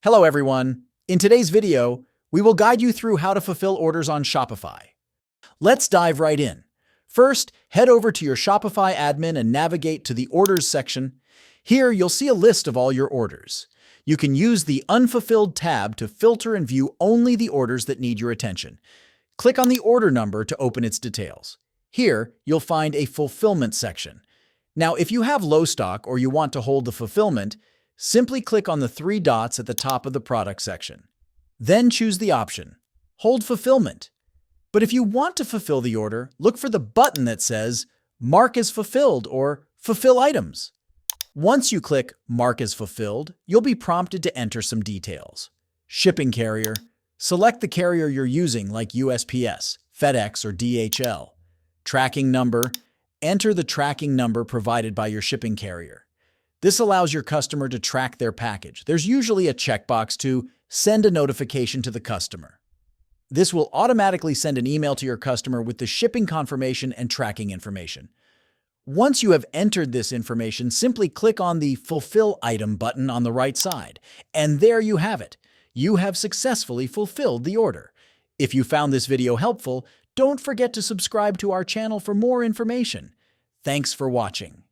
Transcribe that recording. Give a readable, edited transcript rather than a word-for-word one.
Hello everyone! In today's video, we will guide you through how to fulfill orders on Shopify. Let's dive right in. First, head over to your Shopify admin and navigate to the Orders section. Here, you'll see a list of all your orders. You can use the Unfulfilled tab to filter and view only the orders that need your attention. Click on the order number to open its details. Here, you'll find a Fulfillment section. Now, if you have low stock or you want to hold the fulfillment, simply click on the three dots at the top of the product section. Then choose the option, Hold Fulfillment. But if you want to fulfill the order, look for the button that says Mark as Fulfilled or Fulfill Items. Once you click Mark as Fulfilled, you'll be prompted to enter some details. Shipping carrier. Select the carrier you're using like USPS, FedEx, or DHL. Tracking number. Enter the tracking number provided by your shipping carrier. This allows your customer to track their package. There's usually a checkbox to send a notification to the customer. This will automatically send an email to your customer with the shipping confirmation and tracking information. Once you have entered this information, simply click on the Fulfill Item button on the right side. And there you have it. You have successfully fulfilled the order. If you found this video helpful, don't forget to subscribe to our channel for more information. Thanks for watching.